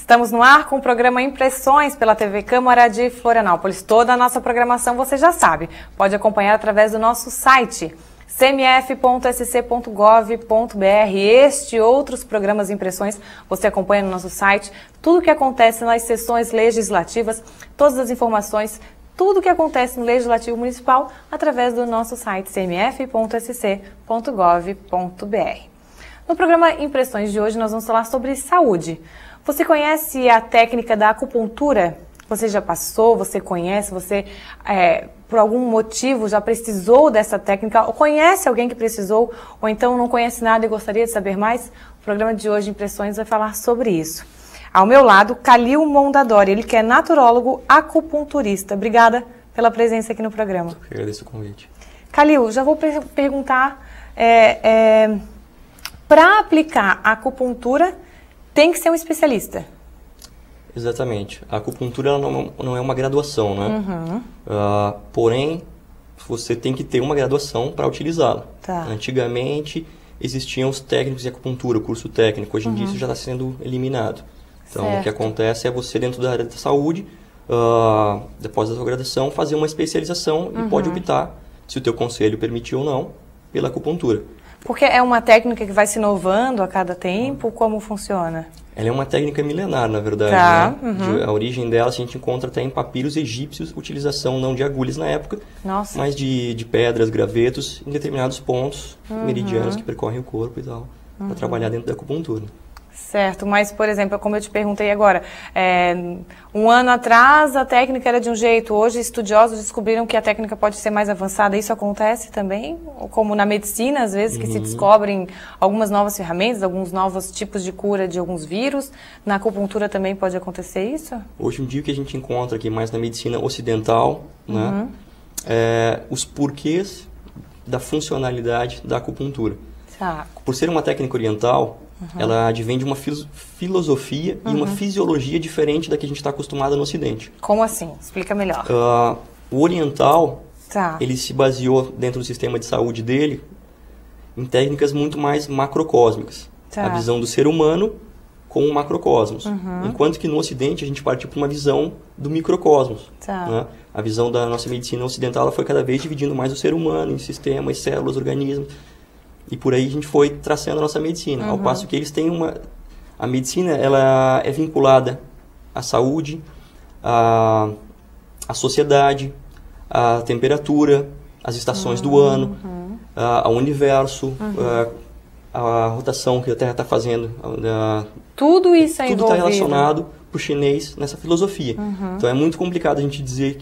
Estamos no ar com o programa Impressões pela TV Câmara de Florianópolis. Toda a nossa programação você já sabe. Pode acompanhar através do nosso site cmf.sc.gov.br. Este e outros programas Impressões você acompanha no nosso site. Tudo o que acontece nas sessões legislativas, todas as informações, tudo o que acontece no Legislativo Municipal através do nosso site cmf.sc.gov.br. No programa Impressões de hoje nós vamos falar sobre saúde. Você conhece a técnica da acupuntura? Você já passou, você conhece, você por algum motivo já precisou dessa técnica, ou conhece alguém que precisou, ou então não conhece nada e gostaria de saber mais? O programa de hoje, Impressões, vai falar sobre isso. Ao meu lado, Calil Mondadori, ele que é naturólogo acupunturista. Obrigada pela presença aqui no programa. Eu agradeço o convite. Calil, já vou perguntar, para aplicar a acupuntura, tem que ser um especialista? Exatamente. A acupuntura ela não é uma graduação, né? Uhum. Porém, você tem que ter uma graduação para utilizá-la. Tá. Antigamente, existiam os técnicos de acupuntura, o curso técnico. Hoje em dia, isso já está sendo eliminado. Então, Certo. o que acontece é você, dentro da área da saúde, depois da sua graduação, fazer uma especialização e pode optar, se o teu conselho permitir ou não, pela acupuntura. Porque é uma técnica que vai se inovando a cada tempo? Como funciona? Ela é uma técnica milenar, na verdade. Tá, né? A origem dela a gente encontra até em papiros egípcios, utilização não de agulhas na época, Nossa. mas de pedras, gravetos, em determinados pontos meridianos que percorrem o corpo e tal, para trabalhar dentro da acupuntura. Certo, mas, por exemplo, como eu te perguntei agora, um ano atrás a técnica era de um jeito, hoje estudiosos descobriram que a técnica pode ser mais avançada. Isso acontece também? Ou como na medicina, às vezes, que se descobrem algumas novas ferramentas, alguns novos tipos de cura de alguns vírus, na acupuntura também pode acontecer isso? Hoje em dia o que a gente encontra aqui mais na medicina ocidental, né, os porquês da funcionalidade da acupuntura. Tá. Por ser uma técnica oriental, ela advém de uma filosofia e uma fisiologia diferente da que a gente está acostumado no Ocidente. Como assim? Explica melhor. O oriental, Tá. ele se baseou dentro do sistema de saúde dele em técnicas muito mais macrocósmicas. Tá. A visão do ser humano com o macrocosmos. Enquanto que no Ocidente a gente partiu para uma visão do microcosmos. Tá. Né? A visão da nossa medicina ocidental ela foi cada vez dividindo mais o ser humano em sistemas, células, organismos. E por aí a gente foi traçando a nossa medicina. Ao passo que eles têm a medicina ela é vinculada à saúde, à sociedade, à temperatura, às estações do ano, ao universo, à rotação que a Terra está fazendo. Tudo isso é Tudo envolvido. está relacionado para o chinês nessa filosofia. Então é muito complicado a gente dizer,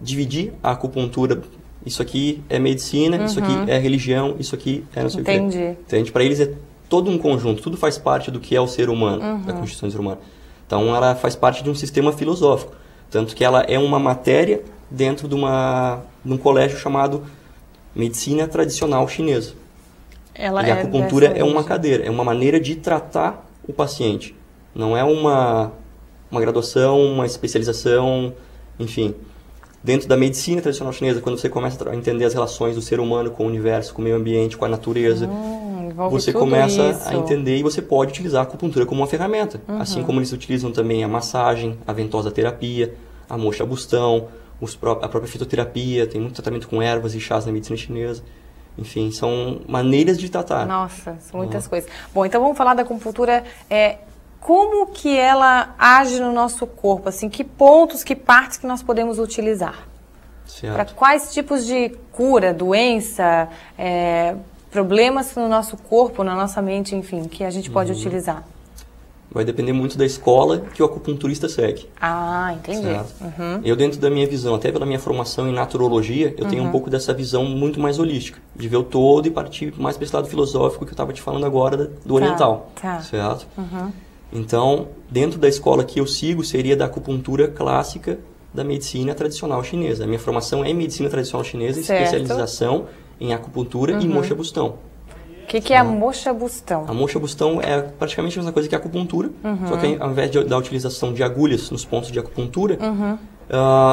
dividir a acupuntura. Isso aqui é medicina, isso aqui é religião, isso aqui é não sei o quê. Entendi. Entende? Para eles é todo um conjunto, tudo faz parte do que é o ser humano, da constituição do ser humano. Então ela faz parte de um sistema filosófico. Tanto que ela é uma matéria dentro de um colégio chamado Medicina Tradicional Chinesa. E a acupuntura é uma cadeira, é uma maneira de tratar o paciente. Não é uma graduação, uma especialização, enfim. Dentro da medicina tradicional chinesa, quando você começa a entender as relações do ser humano com o universo, com o meio ambiente, com a natureza, você começa a entender e você pode utilizar a acupuntura como uma ferramenta. Assim como eles utilizam também a massagem, a ventosa terapia, a moxa bustão, a própria fitoterapia, tem muito tratamento com ervas e chás na medicina chinesa. Enfim, são maneiras de tratar. Nossa, são muitas coisas. Bom, então vamos falar da acupuntura. Como que ela age no nosso corpo? Assim, que pontos, que partes que nós podemos utilizar? Para quais tipos de cura, doença, problemas no nosso corpo, na nossa mente, enfim, que a gente pode utilizar? Vai depender muito da escola que o acupunturista segue. Ah, entendi. Eu, dentro da minha visão, até pela minha formação em naturologia, eu tenho um pouco dessa visão muito mais holística, de ver o todo e partir mais para esse lado filosófico que eu estava te falando agora do oriental. Tá. Certo? Então, dentro da escola que eu sigo, seria da acupuntura clássica da medicina tradicional chinesa. A minha formação é em medicina tradicional chinesa, especialização em acupuntura e moxa bustão. O que é a moxa bustão? A moxa bustão é praticamente a mesma coisa que a acupuntura, só que ao invés da utilização de agulhas nos pontos de acupuntura,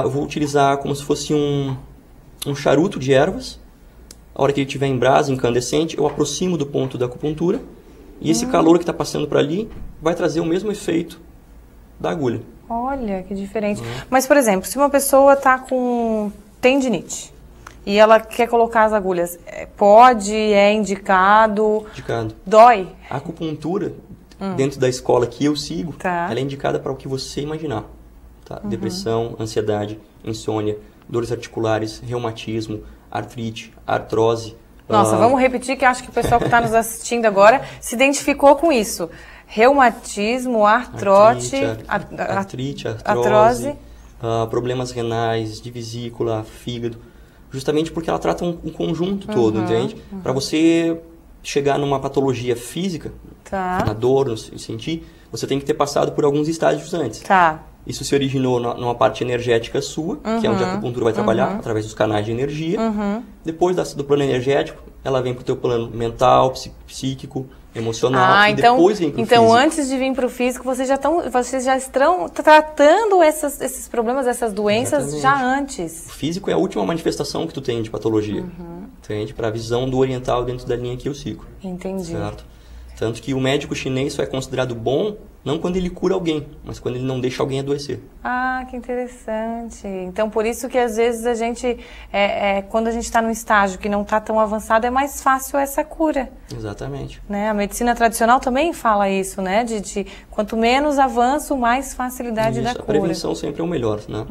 eu vou utilizar como se fosse um charuto de ervas. A hora que ele estiver em brasa, incandescente, eu aproximo do ponto da acupuntura e esse calor que está passando para ali vai trazer o mesmo efeito da agulha. Olha, que diferente. Mas, por exemplo, se uma pessoa está com tendinite e ela quer colocar as agulhas, pode, é indicado? Indicado. Dói? A acupuntura, dentro da escola que eu sigo, Tá. ela é indicada para o que você imaginar. Tá? Depressão, ansiedade, insônia, dores articulares, reumatismo, artrite, artrose. Nossa, vamos repetir que acho que o pessoal que está nos assistindo agora se identificou com isso. Reumatismo, artrose, artrose, problemas renais, de vesícula, fígado. Justamente porque ela trata um conjunto todo, entende? Para você chegar numa patologia física, na dor, no sentir, você tem que ter passado por alguns estágios antes. Tá. Isso se originou numa parte energética sua, que é onde a acupuntura vai trabalhar, através dos canais de energia. Depois do plano energético, ela vem para o teu plano mental, psíquico, emocional, e depois vem para o físico. Então, antes de vir para o físico, vocês já estão tratando esses problemas, essas doenças já antes. O físico é a última manifestação que tu tem de patologia, entende? Para a visão do oriental dentro da linha que eu sigo. Entendi. Certo? Tanto que o médico chinês só é considerado bom não quando ele cura alguém, mas quando ele não deixa alguém adoecer. Ah, que interessante. Então, por isso que às vezes a gente, quando a gente está num estágio que não está tão avançado, é mais fácil essa cura. Exatamente. Né? A medicina tradicional também fala isso, né? De quanto menos avanço, mais facilidade da cura. A prevenção sempre é o melhor, né?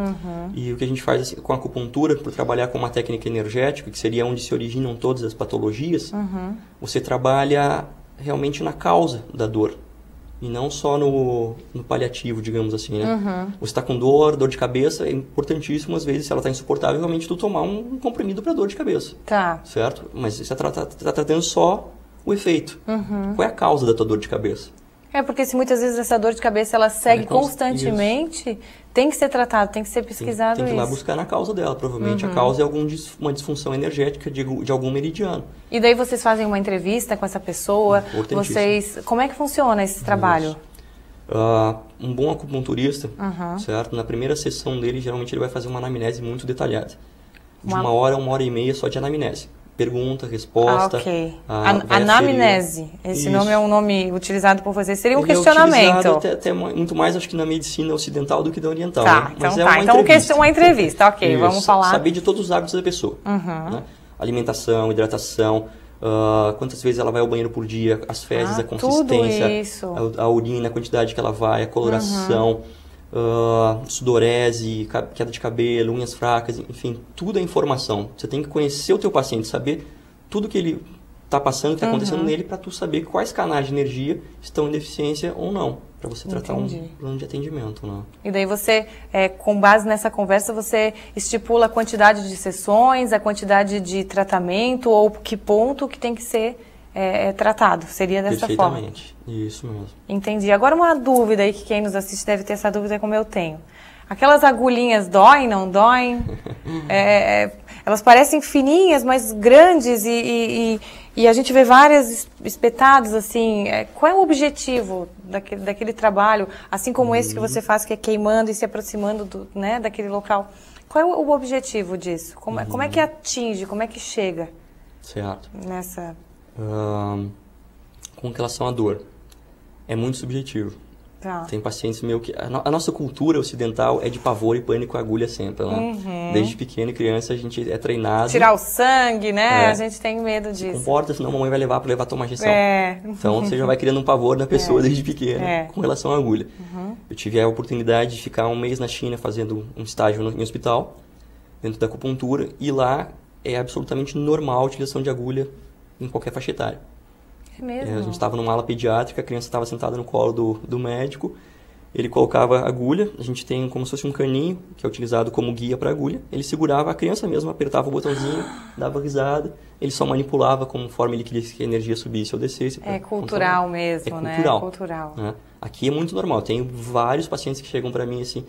E o que a gente faz assim, com a acupuntura, por trabalhar com uma técnica energética, que seria onde se originam todas as patologias, você trabalha realmente na causa da dor. E não só no paliativo, digamos assim, né? Você está com dor de cabeça, é importantíssimo, às vezes, se ela está insuportável, realmente tu tomar um comprimido para dor de cabeça. Tá. Certo? Mas você está tratando só o efeito. Qual é a causa da tua dor de cabeça? Porque se muitas vezes essa dor de cabeça ela segue constantemente, tem que ser tratado, tem que ser pesquisado tem que ir lá buscar na causa dela. Provavelmente a causa é uma disfunção energética de algum meridiano. E daí vocês fazem uma entrevista com essa pessoa? Como é que funciona esse trabalho? Um bom acupunturista, certo? Na primeira sessão dele, geralmente ele vai fazer uma anamnese muito detalhada. De 1 hora e meia só de anamnese. Pergunta, resposta. Ok. Anamnese. Esse nome é um nome utilizado por vocês. Seria um questionamento. É utilizado até muito mais, acho que na medicina ocidental do que da oriental. Tá, né? então Mas então uma entrevista. Ok, vamos falar. Saber de todos os hábitos da pessoa. Né? Alimentação, hidratação, quantas vezes ela vai ao banheiro por dia, as fezes, a consistência, a urina, a quantidade que ela vai, a coloração, sudorese, queda de cabelo, unhas fracas, enfim, tudo é informação. Você tem que conhecer o teu paciente, saber tudo que ele está passando, que está acontecendo nele, para tu saber quais canais de energia estão em deficiência ou não, para você tratar um plano de atendimento. Né? E daí você, com base nessa conversa, você estipula a quantidade de sessões, a quantidade de tratamento ou que ponto que tem que ser tratado. Seria dessa forma? Perfeitamente. Isso mesmo. Entendi. Agora uma dúvida aí que quem nos assiste deve ter essa dúvida como eu tenho. Aquelas agulhinhas doem, não doem? Elas parecem fininhas, mas grandes e a gente vê várias espetadas assim. Qual é o objetivo daquele trabalho? Assim como esse que você faz, que é queimando e se aproximando daquele local. Qual é o objetivo disso? Como é que atinge, como é que chega? Certo. Nessa... Com relação à dor, é muito subjetivo. Tá. Tem pacientes meio que... A nossa cultura ocidental é de pavor e pânico à agulha sempre, né? Desde pequeno e criança a gente é treinado... Tirar o sangue, né? A gente tem medo disso. Se comporta, senão a mamãe vai levar para tomar injeção. Então você já vai criando um pavor na pessoa desde pequena com relação à agulha. Eu tive a oportunidade de ficar 1 mês na China fazendo um estágio em hospital, dentro da acupuntura, e lá é absolutamente normal a utilização de agulha em qualquer faixa etária. É mesmo? A gente estava numa ala pediátrica, a criança estava sentada no colo do médico, ele colocava a agulha, a gente tem como se fosse um caninho, que é utilizado como guia para a agulha, ele segurava, a criança mesmo apertava o botãozinho, dava risada, ele só manipulava conforme ele queria que a energia subisse ou descesse. É cultural mesmo, né? É cultural. Né? Aqui é muito normal, tenho vários pacientes que chegam para mim assim,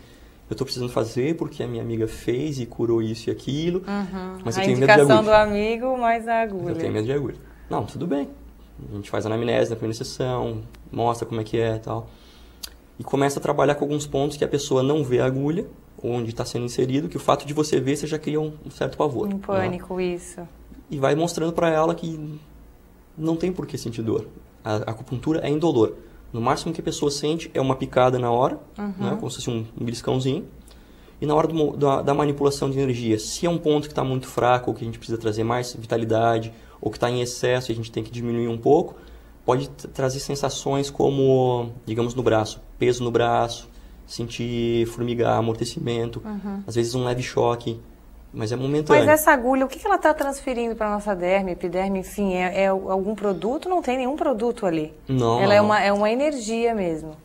eu estou precisando fazer porque a minha amiga fez e curou isso e aquilo, mas eu tenho medo de agulha. A indicação do amigo, mais a agulha. Eu tenho medo de agulha. Não, tudo bem. A gente faz anamnese na primeira sessão, mostra como é que é e tal. E começa a trabalhar com alguns pontos que a pessoa não vê a agulha, onde está sendo inserido, que o fato de você ver, você já cria um certo pavor. Um pânico, né? Isso. E vai mostrando para ela que não tem por que sentir dor. A acupuntura é indolor. No máximo que a pessoa sente é uma picada na hora, né? Como se fosse um beliscãozinho. E na hora da manipulação de energia, se é um ponto que está muito fraco, ou que a gente precisa trazer mais vitalidade, ou que está em excesso e a gente tem que diminuir um pouco, pode trazer sensações como, digamos, no braço, peso no braço, sentir formigar, amortecimento, às vezes um leve choque, mas é momentâneo. Mas essa agulha, o que ela está transferindo para a nossa derme, epiderme, enfim, é algum produto? Não tem nenhum produto ali. Não. Ela não. É uma energia mesmo.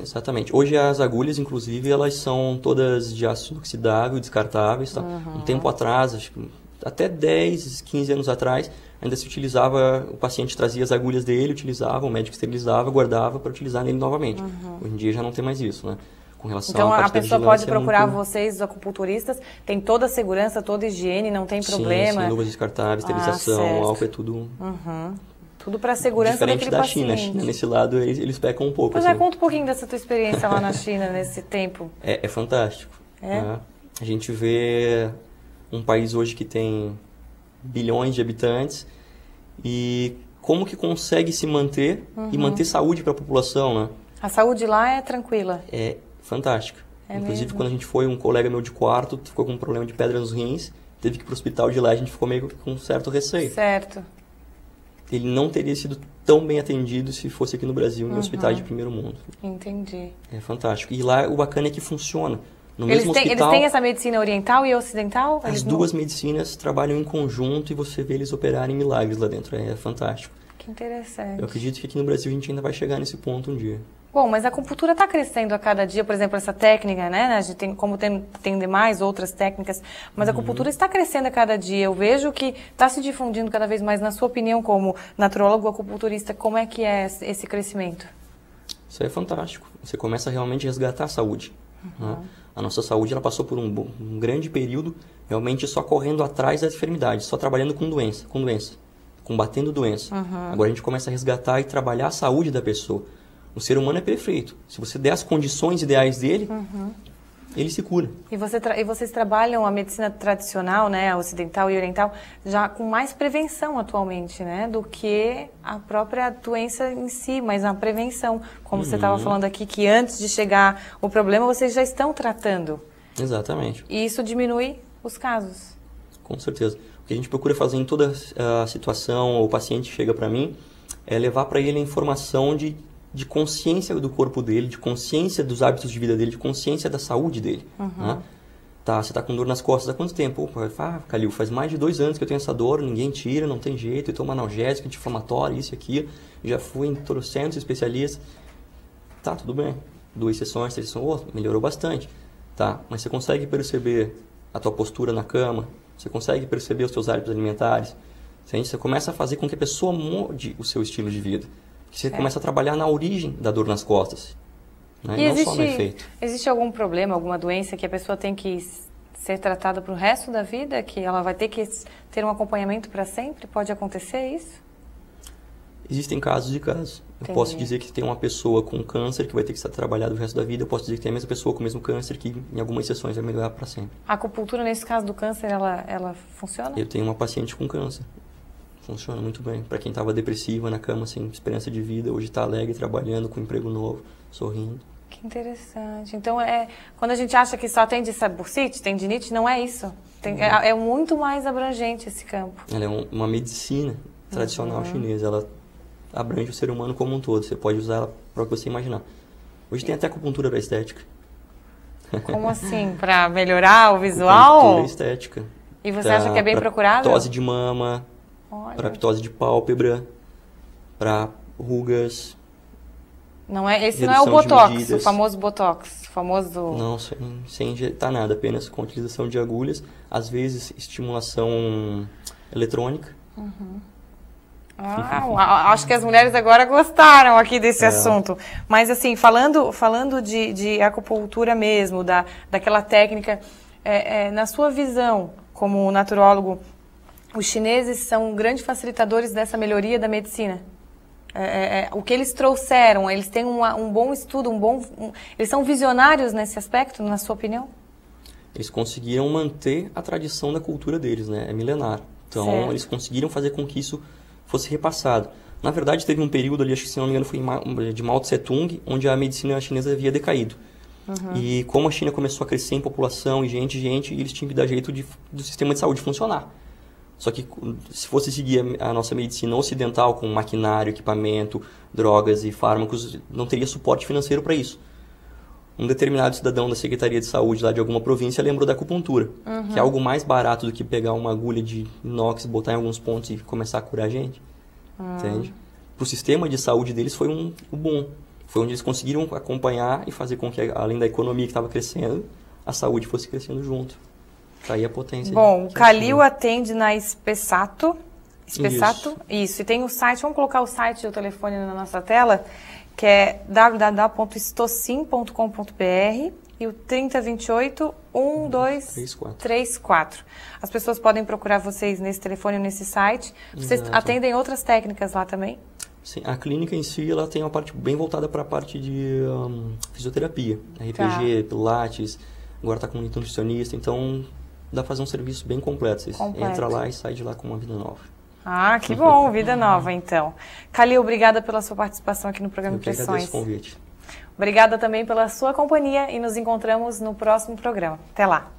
Exatamente. Hoje as agulhas, inclusive, elas são todas de aço inoxidável, descartáveis. Tá? Um tempo atrás, acho que até 10, 15 anos atrás, ainda se utilizava, o paciente trazia as agulhas dele, utilizava, o médico esterilizava, guardava para utilizar nele novamente. Hoje em dia já não tem mais isso, né? Com relação então à a pessoa pode procurar muito... vocês, os acupunturistas, tem toda a segurança, toda a higiene, não tem problema. Sim, luvas descartáveis, esterilização, álcool, é tudo... Tudo para a segurança diferente daquele da paciente. China. Nesse lado eles pecam um pouco. Mas assim. conta um pouquinho dessa tua experiência lá na China, nesse tempo. É fantástico. É? Né? A gente vê um país hoje que tem bilhões de habitantes e como que consegue se manter e manter saúde para a população, né? A saúde lá é tranquila? É fantástica. Inclusive, mesmo? quando a gente foi, um colega meu de quarto ficou com um problema de pedra nos rins, teve que ir para o hospital de lá, a gente ficou meio com um certo receio. Certo. Ele não teria sido tão bem atendido se fosse aqui no Brasil, em hospitais de primeiro mundo. Entendi. É fantástico. E lá o bacana é que funciona. No Eles mesmo têm hospital, essa medicina oriental e ocidental? as Eles duas medicinas trabalham em conjunto e você vê eles operarem milagres lá dentro. É fantástico. Que interessante. Eu acredito que aqui no Brasil a gente ainda vai chegar nesse ponto um dia. Bom, mas a acupuntura está crescendo a cada dia, por exemplo, essa técnica, né? A gente tem demais outras técnicas, mas a acupuntura está crescendo a cada dia. Eu vejo que está se difundindo cada vez mais. Na sua opinião, como naturólogo acupunturista, como é que é esse crescimento? Isso é fantástico. Você começa a realmente resgatar a saúde. Né? A nossa saúde ela passou por um grande período realmente só correndo atrás das enfermidades, só trabalhando com doença, combatendo doença. Agora a gente começa a resgatar e trabalhar a saúde da pessoa. O ser humano é perfeito. Se você der as condições ideais dele, ele se cura. E vocês trabalham a medicina tradicional, né, a ocidental e oriental, já com mais prevenção atualmente, né, do que a própria doença em si, mas a prevenção. Como você estava falando aqui, que antes de chegar o problema, vocês já estão tratando. Exatamente. E isso diminui os casos. Com certeza. O que a gente procura fazer em toda a situação, o paciente chega para mim, é levar para ele a informação de consciência do corpo dele, de consciência dos hábitos de vida dele, de consciência da saúde dele. Né? Tá, você está com dor nas costas há quanto tempo? Calil, faz mais de 2 anos que eu tenho essa dor, ninguém tira, não tem jeito, eu tomo analgésico, anti-inflamatório, isso e aquilo, já fui em trocentos especialistas. Tá, tudo bem. 2 sessões, 3 sessões, melhorou bastante. Tá, mas você consegue perceber a tua postura na cama? Você consegue perceber os teus hábitos alimentares? Você começa a fazer com que a pessoa molde o seu estilo de vida. Você começa a trabalhar na origem da dor nas costas, né? E não só no efeito. Existe algum problema, alguma doença que a pessoa tem que ser tratada para o resto da vida? Que ela vai ter que ter um acompanhamento para sempre? Pode acontecer isso? Existem casos e casos. Eu Entendi. posso dizer que tem uma pessoa com câncer que vai ter que estar trabalhada o resto da vida. Eu posso dizer que tem a mesma pessoa com o mesmo câncer que em algumas sessões vai melhorar para sempre. A acupuntura, nesse caso do câncer, ela funciona? Eu tenho uma paciente com câncer. Funciona muito bem. Para quem estava depressiva na cama, sem esperança de vida, hoje está alegre, trabalhando, com um emprego novo, sorrindo. Que interessante. Então, quando a gente acha que só tem bursite, tendinite, não é isso. É muito mais abrangente esse campo. Ela é uma medicina tradicional chinesa. Ela abrange o ser humano como um todo. Você pode usar ela para o que você imaginar. Hoje tem até acupuntura para estética. Como assim? Para melhorar o visual? Acupuntura estética. E você acha que é bem procurado? Ptose de mama. Para ptose de pálpebra, para rugas. Esse não é o Botox, o famoso Botox, Não, sem injetar nada, apenas com a utilização de agulhas, às vezes estimulação eletrônica. Acho que as mulheres agora gostaram aqui desse assunto. Mas assim, falando de acupuntura mesmo, daquela técnica, na sua visão como naturólogo, os chineses são grandes facilitadores dessa melhoria da medicina. O que eles trouxeram, eles têm um bom estudo, eles são visionários nesse aspecto, na sua opinião? Eles conseguiram manter a tradição da cultura deles, né? É milenar. Então, eles conseguiram fazer com que isso fosse repassado. Na verdade, teve um período ali, acho que se não me engano foi de Mao Tse Tung, onde a medicina chinesa havia decaído. E como a China começou a crescer em população e gente, eles tinham que dar jeito do sistema de saúde funcionar. Só que se fosse seguir a nossa medicina ocidental com maquinário, equipamento, drogas e fármacos, não teria suporte financeiro para isso. Um determinado cidadão da Secretaria de Saúde lá de alguma província lembrou da acupuntura, que é algo mais barato do que pegar uma agulha de inox, botar em alguns pontos e começar a curar a gente. Entende? Para o sistema de saúde deles foi o bom. Foi onde eles conseguiram acompanhar e fazer com que, além da economia que estava crescendo, a saúde fosse crescendo junto. Tá aí a potência. Bom, o Calil atende na Spessato. Isso. E tem o site, vamos colocar o site e o telefone na nossa tela, que é www.stocim.com.br e o 3028-1234. As pessoas podem procurar vocês nesse telefone ou nesse site. Vocês atendem outras técnicas lá também? Sim, a clínica em si ela tem uma parte bem voltada para a parte de fisioterapia, RPG, pilates, agora está com um nutricionista, então dá para fazer um serviço bem completo. Você entra lá e sai de lá com uma vida nova. Ah, que bom, vida nova então. Calil, obrigada pela sua participação aqui no programa Impressões. Eu que agradeço o convite. Obrigada também pela sua companhia e nos encontramos no próximo programa. Até lá.